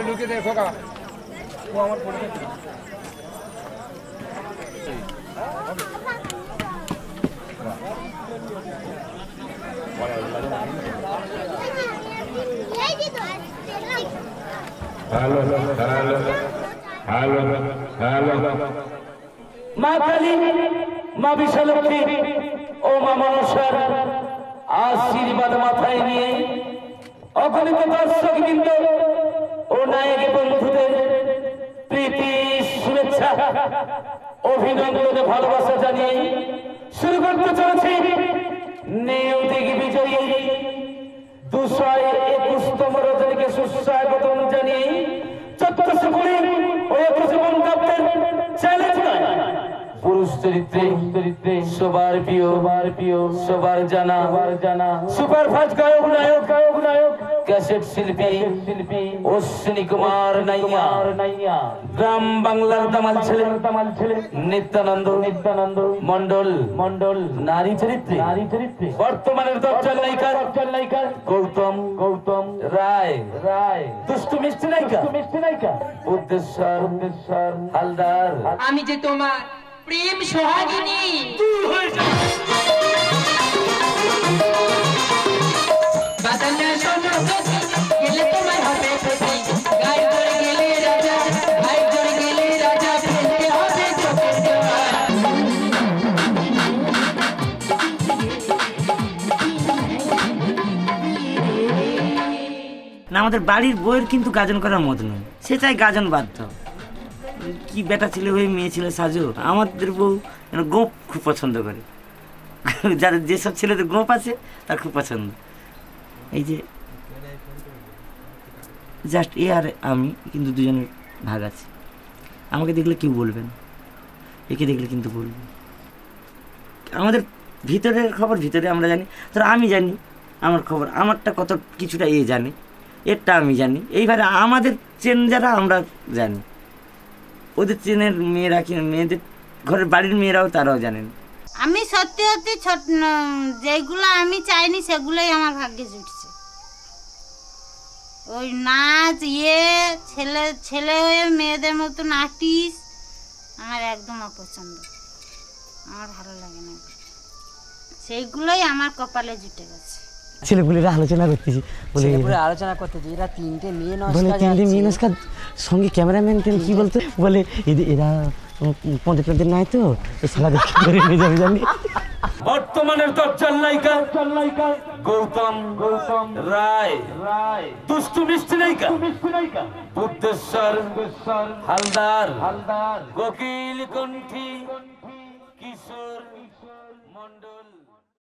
লুকিয়ে দেখো ও আমার মা কালী, মা বিশালক্ষী ও মা মনসার আশীর্বাদ মাথায় নিয়ে অগণিত দর্শকবৃন্দ ও নায়ক বন্ধুদের প্রীতি, শুভেচ্ছা, অভিনন্দন, ভালোবাসা জানিয়ে শুরু করতে চলেছি নিয়তিক বিজয়ী 221তম রজনীকে সুস্বাগতম জানিয়ে 1420 ও 21 দপ্তর চ্যালেঞ্জ নয়, পুরুষ চরিত্রে সবার প্রিয় সবার জানা সুপারফাস্ট গায়ক নায়ক ক্যাসেট শিল্পী অশ্বিনী কুমার নাইয়া, গ্রাম বাংলার দামাল ছেলে নিত্যানন্দ মন্ডল, নারী চরিত্রে বর্তমানের দরজাল নায়িকা গৌতম রায়, দুষ্টু মিষ্টি নায়িকা বুদ্ধেশ্বর হালদার। আমি যে তোমার প্রেম সোহাগিনী। বাদলা শোনো গেলে তোমার হবে প্রতি, গায়ে ধরে গেলে রাজা, গায়ে ধরে গেলে রাজা, ফেলতে হবে চোখের জল। না, আমাদের বাড়ির বইয়ের কিন্তু গাজন করার মত নয়, সে চাই গাজন বাধ্য। কি বেটা ছেলে হয়ে মেয়ে ছেলে সাজো। আমাদের বউ গোপ খুব পছন্দ করে, যাদের যেসব ছেলেদের গোপ আছে তার খুব পছন্দ। এই যে জাস্ট এ আর আমি কিন্তু দুজনের ভাগ আছে। আমাকে দেখলে কেউ বলবেন, একে দেখলে কিন্তু বলবেন। আমাদের ভিতরের খবর ভিতরে আমরা জানি, ধরো আমি জানি আমার খবর, আমারটা কত কিছুটা এ জানে, এরটা আমি জানি। এইভাবে আমাদের চেন যারা আমরা জানি, ওদের চেনের মেয়েরা কি মেয়েদের ঘরের বাড়ির মেয়েরাও তারাও জানেন। আমি সত্যি যেগুলো আমি চাইনি সেগুলোই আমার ভাগ্যে জুটছে। ওই নাচ ছেলে হয়ে মেয়েদের মতন আর্টিস্ট আমার একদম অপছন্দ, আমার ভালো লাগে না। সেইগুলোই আমার কপালে জুটে গেছে। ছেলেপুলেরা আলোচনা করতেছি, এরা তিনটে মেয়ে নস্কার সঙ্গে ক্যামেরাম্যান কি বলতো, বলে এরা পঞ্চায়েত নাই তো সালা দেখে করে নিয়ে যাবে জানি। বর্তমানের দরজাল নায়িকা গৌতম রায়, দুষ্টু মিষ্টি নায়িকা বুদ্ধেশ্বর হালদার, কোকিল কণ্ঠী কিশোর মন্ডল।